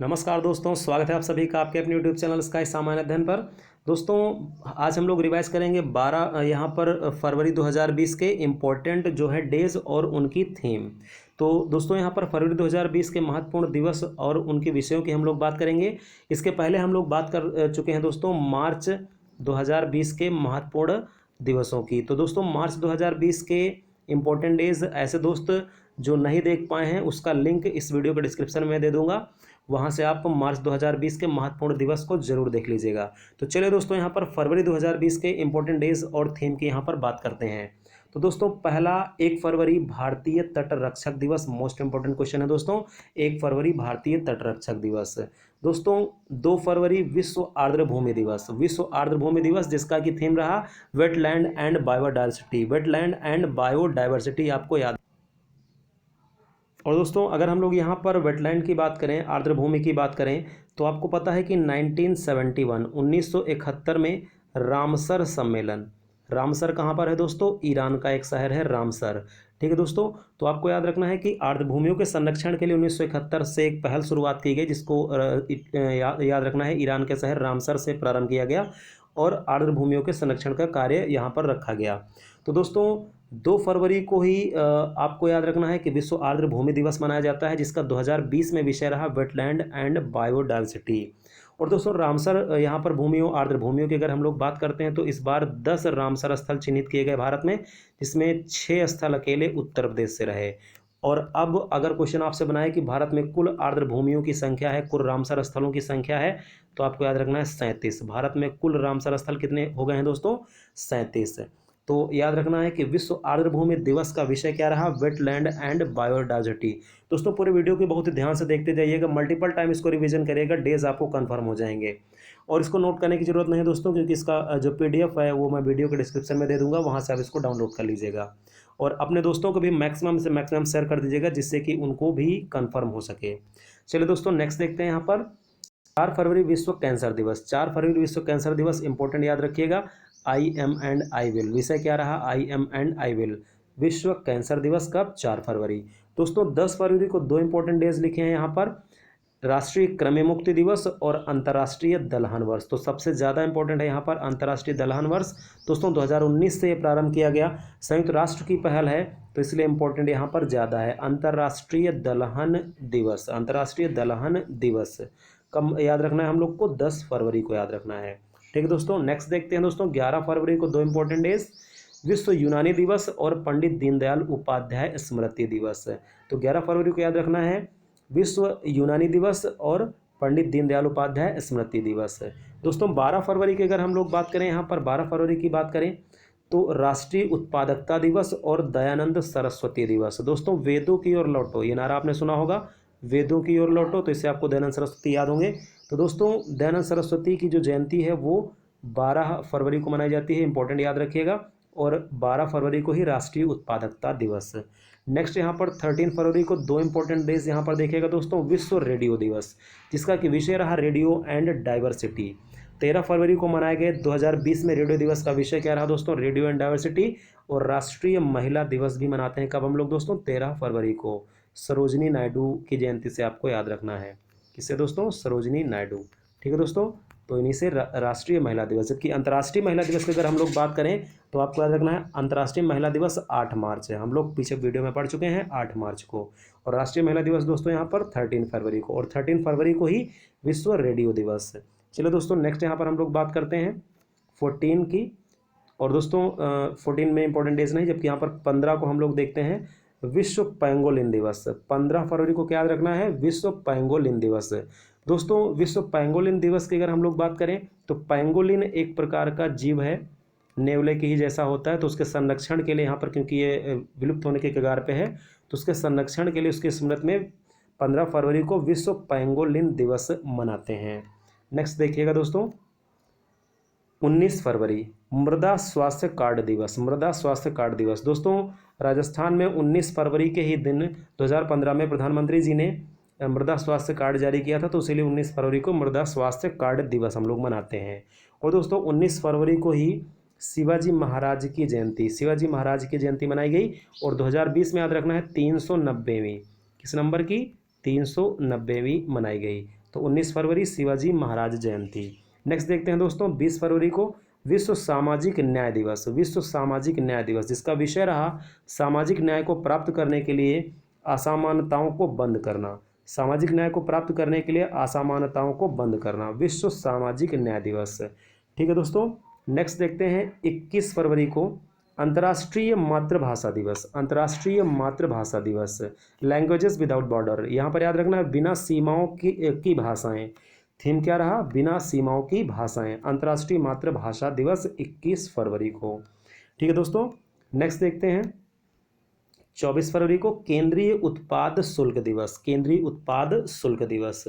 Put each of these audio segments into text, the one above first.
नमस्कार दोस्तों, स्वागत है आप सभी का आपके अपने यूट्यूब चैनल स्काई सामान्य अध्ययन पर। दोस्तों, आज हम लोग रिवाइज करेंगे 12 यहाँ पर फरवरी 2020 के इम्पोर्टेंट जो है डेज और उनकी थीम। तो दोस्तों, यहाँ पर फरवरी 2020 के महत्वपूर्ण दिवस और उनके विषयों की हम लोग बात करेंगे। इसके पहले हम लोग बात कर चुके हैं दोस्तों मार्च 2020 के महत्वपूर्ण दिवसों की। तो दोस्तों, मार्च 2020 के इम्पोर्टेंट डेज ऐसे दोस्त जो नहीं देख पाए हैं उसका लिंक इस वीडियो के डिस्क्रिप्शन में दे दूंगा, वहां से आप मार्च 2020 के महत्वपूर्ण दिवस को जरूर देख लीजिएगा। तो चलिए दोस्तों, यहाँ पर फरवरी 2020 के इंपॉर्टेंट डेज और थीम की यहाँ पर बात करते हैं। तो दोस्तों, पहला 1 फरवरी भारतीय तट रक्षक दिवस। मोस्ट इंपॉर्टेंट क्वेश्चन है दोस्तों, 1 फरवरी भारतीय तट रक्षक दिवस। दोस्तों, 2 फरवरी विश्व आर्द्र भूमि दिवस। विश्व आर्द्र भूमि दिवस जिसका कि थीम रहा wetland and biodiversity. Wetland and biodiversity आपको याद। और दोस्तों, अगर हम लोग यहाँ पर वेटलैंड की बात करें, आर्द्र भूमि की बात करें, तो आपको पता है कि 1971 में रामसर सम्मेलन। रामसर कहाँ पर है दोस्तों? ईरान का एक शहर है रामसर। ठीक है दोस्तों, तो आपको याद रखना है कि आर्द्र भूमियों के संरक्षण के लिए 1971 से एक पहल शुरुआत की गई, जिसको याद रखना है ईरान के शहर रामसर से प्रारंभ किया गया और आर्द्र भूमियों के संरक्षण का कार्य यहाँ पर रखा गया। तो दोस्तों, 2 फरवरी को ही आपको याद रखना है कि विश्व आर्द्र भूमि दिवस मनाया जाता है, जिसका 2020 में विषय रहा वेटलैंड एंड बायोडायवर्सिटी। और दोस्तों, रामसर यहाँ पर भूमियों आर्द्र भूमियों की अगर हम लोग बात करते हैं तो इस बार 10 रामसर स्थल चिन्हित किए गए भारत में, जिसमें 6 स्थल अकेले उत्तर प्रदेश से रहे। और अब अगर क्वेश्चन आपसे बनाए कि भारत में कुल आर्द्र भूमियों की संख्या है, कुल रामसर स्थलों की संख्या है, तो आपको याद रखना है 37। भारत में कुल रामसर स्थल कितने हो गए हैं दोस्तों? 37। तो याद रखना है कि विश्व आर्द्र भूमि दिवस का विषय क्या रहा? Wetland and biodiversity. दोस्तों, पूरे वीडियो को बहुत ही ध्यान से देखते जाइएगा, मल्टीपल टाइम इसको रिवीजन करिएगा, डेज आपको कंफर्म हो जाएंगे। और इसको नोट करने की जरूरत नहीं है दोस्तों, क्योंकि इसका जो PDF है वो मैं वीडियो के डिस्क्रिप्शन में दे दूंगा, वहां से आप इसको डाउनलोड कर लीजिएगा। और अपने दोस्तों को भी मैक्सिमम से मैक्सिमम शेयर कर दीजिएगा, जिससे कि उनको भी कन्फर्म हो सके। चलिए दोस्तों, नेक्स्ट देखते हैं। यहाँ पर 4 फरवरी विश्व कैंसर दिवस। 4 फरवरी विश्व कैंसर दिवस इंपॉर्टेंट याद रखिएगा, I am and I will. विषय क्या रहा? I M and I will. विश्व कैंसर दिवस कब? 4 फरवरी। दोस्तों, 10 फरवरी को 2 इंपॉर्टेंट डेज लिखे हैं यहाँ पर, राष्ट्रीय कृमि मुक्ति दिवस और अंतर्राष्ट्रीय दलहन वर्ष। तो सबसे ज़्यादा इंपॉर्टेंट है यहाँ पर अंतर्राष्ट्रीय दलहन वर्ष। दोस्तों, 2019 से ये प्रारंभ किया गया, संयुक्त राष्ट्र की पहल है, तो इसलिए इंपॉर्टेंट यहाँ पर ज़्यादा है। अंतर्राष्ट्रीय दलहन दिवस। अंतर्राष्ट्रीय दलहन दिवस कब याद रखना है हम लोग को? 10 फरवरी को याद रखना है। ठीक है दोस्तों, नेक्स्ट देखते हैं दोस्तों। 11 फरवरी को 2 इंपॉर्टेंट डेज, विश्व यूनानी दिवस और पंडित दीनदयाल उपाध्याय स्मृति दिवस। तो 11 फरवरी को याद रखना है विश्व यूनानी दिवस और पंडित दीनदयाल उपाध्याय स्मृति दिवस। दोस्तों, 12 फरवरी की अगर हम लोग बात करें, यहाँ पर 12 फरवरी की बात करें तो राष्ट्रीय उत्पादकता दिवस और दयानंद सरस्वती दिवस। दोस्तों, वेदों की ओर लौटो, ये नारा आपने सुना होगा, वेदों की ओर लौटो, तो इससे आपको दयानंद सरस्वती याद होंगे। तो दोस्तों, दयानंद सरस्वती की जो जयंती है वो 12 फरवरी को मनाई जाती है, इंपॉर्टेंट याद रखिएगा। और 12 फरवरी को ही राष्ट्रीय उत्पादकता दिवस। नेक्स्ट यहाँ पर 13 फरवरी को 2 इंपॉर्टेंट डेज यहाँ पर देखिएगा दोस्तों, विश्व रेडियो दिवस, जिसका कि विषय रहा रेडियो एंड डाइवर्सिटी। 13 फरवरी को मनाए गए 2020 में रेडियो दिवस का विषय क्या रहा दोस्तों? Radio and diversity. और राष्ट्रीय महिला दिवस भी मनाते हैं कब हम लोग दोस्तों? 13 फरवरी को। सरोजिनी नायडू की जयंती से आपको याद रखना है। किससे दोस्तों? सरोजिनी नायडू। ठीक है दोस्तों, तो इन्हीं से राष्ट्रीय महिला दिवस। जबकि अंतर्राष्ट्रीय महिला दिवस की अगर हम लोग बात करें तो आपको याद रखना है अंतर्राष्ट्रीय महिला दिवस 8 मार्च है, हम लोग पीछे वीडियो में पढ़ चुके हैं 8 मार्च को। और राष्ट्रीय महिला दिवस दोस्तों यहाँ पर 13 फरवरी को, और 13 फरवरी को ही विश्व रेडियो दिवस। चलो दोस्तों, नेक्स्ट यहाँ पर हम लोग बात करते हैं 14 की। और दोस्तों, 14 में इंपॉर्टेंट डेज नहीं, जबकि यहाँ पर 15 को हम लोग देखते हैं विश्व पैंगोलिन दिवस। 15 फरवरी को क्या याद रखना है? विश्व पैंगोलिन दिवस। दोस्तों, विश्व पैंगोलिन दिवस की अगर हम लोग बात करें तो पैंगोलिन एक प्रकार का जीव है, नेवले की ही जैसा होता है, तो उसके संरक्षण के लिए यहाँ पर, क्योंकि ये विलुप्त होने के कगार पे है, तो उसके संरक्षण के लिए उसकी स्मृति में 15 फरवरी को विश्व पैंगोलिन दिवस मनाते हैं। नेक्स्ट देखिएगा दोस्तों, 19 फरवरी मृदा स्वास्थ्य कार्ड दिवस। मृदा स्वास्थ्य कार्ड दिवस। दोस्तों, राजस्थान में 19 फरवरी के ही दिन 2015 में प्रधानमंत्री जी ने मृदा स्वास्थ्य कार्ड जारी किया था, तो इसीलिए 19 फरवरी को मृदा स्वास्थ्य कार्ड दिवस हम लोग मनाते हैं। और दोस्तों, 19 फरवरी को ही शिवाजी महाराज की जयंती, शिवाजी महाराज की जयंती मनाई गई। और 2020 में याद रखना है 390वीं, किस नंबर की? 390वीं मनाई गई। तो 19 फरवरी शिवाजी महाराज जयंती। नेक्स्ट देखते हैं दोस्तों 20 फरवरी को विश्व सामाजिक न्याय दिवस। विश्व सामाजिक न्याय दिवस जिसका विषय रहा सामाजिक न्याय को प्राप्त करने के लिए असमानताओं को बंद करना। सामाजिक न्याय को प्राप्त करने के लिए असमानताओं को बंद करना, विश्व सामाजिक न्याय दिवस। ठीक है दोस्तों, नेक्स्ट देखते हैं 21 फरवरी को अंतर्राष्ट्रीय मातृभाषा दिवस। अंतर्राष्ट्रीय मातृभाषा दिवस, लैंग्वेजेस विदाउट बॉर्डर। यहाँ पर याद रखना है बिना सीमाओं की भाषाएं। थीम क्या रहा? बिना सीमाओं की भाषाएं। अंतर्राष्ट्रीय मातृभाषा दिवस 21 फरवरी को। ठीक है दोस्तों, नेक्स्ट देखते हैं 24 फरवरी को केंद्रीय उत्पाद शुल्क दिवस। केंद्रीय उत्पाद शुल्क दिवस।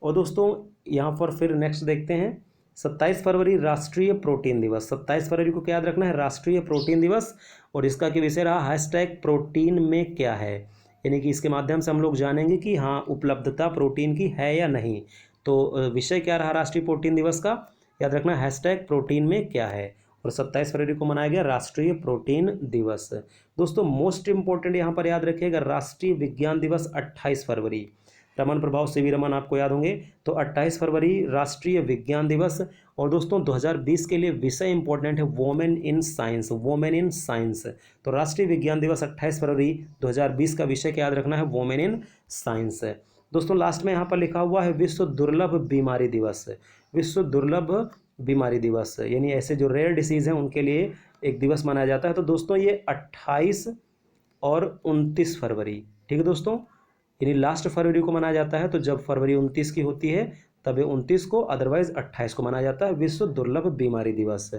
और दोस्तों यहाँ पर फिर नेक्स्ट देखते हैं 27 फरवरी राष्ट्रीय प्रोटीन दिवस। 27 फरवरी को क्या याद रखना है? राष्ट्रीय प्रोटीन दिवस। और इसका क्या विषय रहा? हैशटैग प्रोटीन में क्या है, यानी कि इसके माध्यम से हम लोग जानेंगे कि हाँ उपलब्धता प्रोटीन की है या नहीं। तो विषय क्या रहा राष्ट्रीय प्रोटीन दिवस का? याद रखना हैशटैग प्रोटीन में क्या है। और 27 फरवरी को मनाया गया राष्ट्रीय प्रोटीन दिवस। दोस्तों मोस्ट इंपॉर्टेंट यहाँ पर याद रखिएगा राष्ट्रीय विज्ञान दिवस 28 फरवरी। रमन प्रभाव सीवी रमन आपको याद होंगे। तो 28 फरवरी राष्ट्रीय विज्ञान दिवस। और दोस्तों 2020 के लिए विषय इंपॉर्टेंट है women in science. Women in science. तो राष्ट्रीय विज्ञान दिवस 28 फरवरी 2020 का विषय क्या याद रखना है? Women in science. दोस्तों लास्ट में यहाँ पर लिखा हुआ है विश्व दुर्लभ बीमारी दिवस। विश्व दुर्लभ बीमारी दिवस, यानी ऐसे जो रेयर डिसीज़ हैं उनके लिए एक दिवस मनाया जाता है। तो दोस्तों ये 28 और 29 फरवरी, ठीक है दोस्तों, यानी लास्ट फरवरी को मनाया जाता है। तो जब फरवरी 29 की होती है तब 29 को, अदरवाइज 28 को मनाया जाता है विश्व दुर्लभ बीमारी दिवस।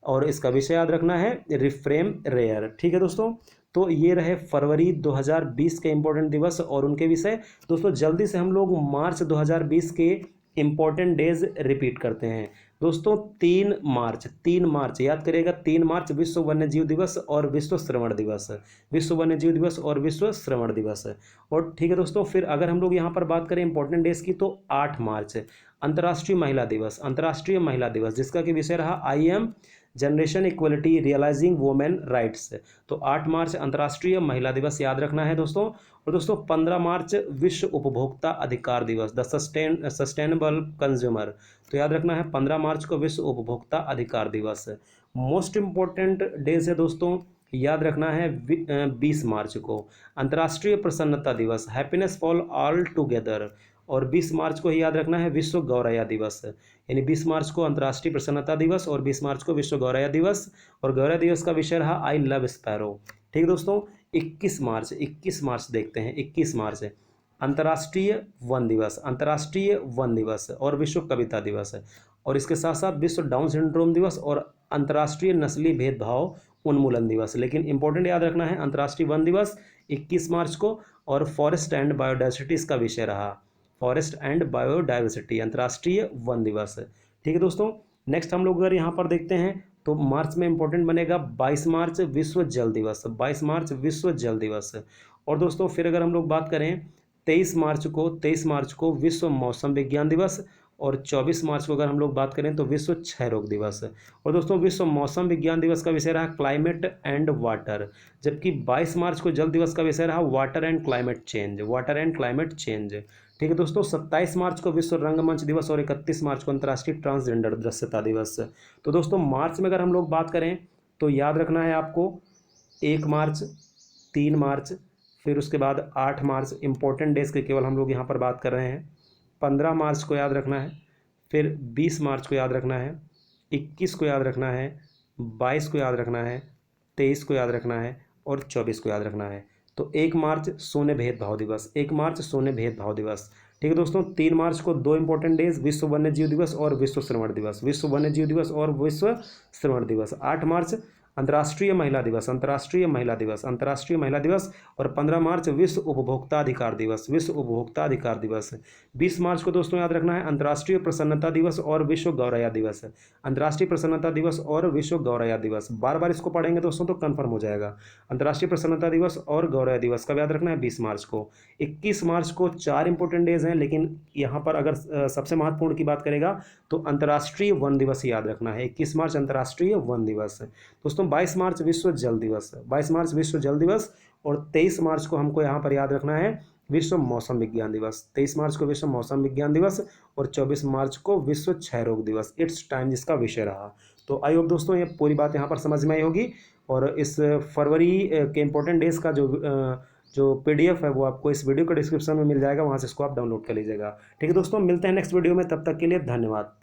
और इसका विषय याद रखना है रिफ्रेम रेयर। ठीक है दोस्तों, तो ये रहे फरवरी 2020 के इंपॉर्टेंट दिवस और उनके विषय। दोस्तों जल्दी से हम लोग मार्च 2020 के इंपॉर्टेंट डेज रिपीट करते हैं। दोस्तों 3 मार्च याद करिएगा, 3 मार्च विश्व वन्य जीव दिवस और विश्व श्रवण दिवस। विश्व वन्य जीव दिवस और विश्व श्रवण दिवस। और ठीक है दोस्तों, फिर अगर हम लोग यहाँ पर बात करें इंपॉर्टेंट डेज की तो 8 मार्च अंतर्राष्ट्रीय महिला दिवस। अंतर्राष्ट्रीय महिला दिवस जिसका कि विषय रहा I am generation equality realizing women rights. तो 8 मार्च अंतर्राष्ट्रीय महिला दिवस याद रखना है दोस्तों। और दोस्तों 15 मार्च विश्व उपभोक्ता अधिकार दिवस, द सस्टेनेबल कंज्यूमर। तो याद रखना है 15 मार्च को विश्व उपभोक्ता अधिकार दिवस। मोस्ट इंपॉर्टेंट डेज है दोस्तों, याद रखना है 20 मार्च को अंतर्राष्ट्रीय प्रसन्नता दिवस, हैप्पीनेस फॉर ऑल टुगेदर। और 20 मार्च को ही याद रखना है विश्व गौरैया दिवस, यानी 20 मार्च को अंतर्राष्ट्रीय प्रसन्नता दिवस और 20 मार्च को विश्व गौरैया दिवस। और गौरैया दिवस का विषय रहा आई लव स्पैरो। ठीक है दोस्तों, 21 मार्च देखते हैं। 21 मार्च अंतर्राष्ट्रीय वन दिवस, अंतर्राष्ट्रीय वन दिवस और विश्व कविता दिवस। और इसके साथ साथ विश्व डाउन सिंड्रोम दिवस और अंतर्राष्ट्रीय नस्ली भेदभाव उन्मूलन दिवस। लेकिन इंपॉर्टेंट याद रखना है अंतर्राष्ट्रीय वन दिवस 21 मार्च को। और फॉरेस्ट एंड बायोडाइवर्सिटी इसका विषय रहा, फॉरेस्ट एंड बायोडाइवर्सिटी अंतर्राष्ट्रीय वन दिवस। ठीक है दोस्तों, नेक्स्ट हम लोग अगर यहाँ पर देखते हैं तो मार्च में इंपॉर्टेंट बनेगा 22 मार्च विश्व जल दिवस। 22 मार्च विश्व जल दिवस। और दोस्तों फिर अगर हम लोग बात करें 23 मार्च को विश्व मौसम विज्ञान दिवस। और 24 मार्च को अगर हम लोग बात करें तो विश्व क्षय रोग दिवस। और दोस्तों विश्व मौसम विज्ञान दिवस का विषय रहा क्लाइमेट एंड वाटर, जबकि 22 मार्च को जल दिवस का विषय रहा water and climate change, water and climate change. ठीक है दोस्तों, 27 मार्च को विश्व रंगमंच दिवस और 31 मार्च को अंतर्राष्ट्रीय ट्रांसजेंडर दृश्यता दिवस। तो दोस्तों मार्च में अगर हम लोग बात करें तो याद रखना है आपको 1 मार्च, 3 मार्च, फिर उसके बाद 8 मार्च इंपॉर्टेंट डेज के केवल हम लोग यहाँ पर बात कर रहे हैं। 15 मार्च को याद रखना है, फिर 20 मार्च को याद रखना है, 21 को याद रखना है, 22 को याद रखना है, 23 को याद रखना है और 24 को याद रखना है। तो 1 मार्च शून्य भेदभाव दिवस, 1 मार्च शून्य भेदभाव दिवस। ठीक है दोस्तों, 3 मार्च को 2 इंपॉर्टेंट डेज विश्व वन्य जीव दिवस और विश्व श्रवण दिवस, विश्व वन्य जीव दिवस और विश्व श्रवण दिवस। 8 मार्च अंतर्राष्ट्रीय महिला दिवस, अंतर्राष्ट्रीय महिला दिवस, अंतर्राष्ट्रीय महिला दिवस। और 15 मार्च विश्व उपभोक्ता अधिकार दिवस, विश्व उपभोक्ता अधिकार दिवस। 20 मार्च को दोस्तों याद रखना है अंतर्राष्ट्रीय प्रसन्नता दिवस और विश्व गौरैया दिवस, अंतर्राष्ट्रीय प्रसन्नता दिवस और विश्व गौरैया दिवस। बार बार इसको पढ़ेंगे दोस्तों तो कन्फर्म हो जाएगा। अंतर्राष्ट्रीय प्रसन्नता दिवस और गौरैया दिवस का याद रखना है 20 मार्च को। 21 मार्च को 4 इंपॉर्टेंट डेज हैं, लेकिन यहाँ पर अगर सबसे महत्वपूर्ण की बात करेगा तो अंतर्राष्ट्रीय वन दिवस याद रखना है। 21 मार्च अंतर्राष्ट्रीय वन दिवस। दोस्तों 22 मार्च विश्व जल दिवस, 22 मार्च विश्व जल दिवस। और 23 मार्च को हमको यहाँ पर याद रखना है विश्व मौसम विज्ञान दिवस। 23 मार्च को विश्व मौसम विज्ञान दिवस और 24 मार्च को विश्व क्षय रोग दिवस। इट्स टाइम जिसका विषय रहा। तो आई होप दोस्तों ये पूरी बात यहाँ पर समझ में आई होगी। और इस फरवरी के इंपॉर्टेंट डेज का जो PDF है वो आपको इस वीडियो के डिस्क्रिप्शन में मिल जाएगा, वहाँ से इसको आप डाउनलोड कर लीजिएगा। ठीक है दोस्तों, मिलते हैं नेक्स्ट वीडियो में, तब तक के लिए धन्यवाद।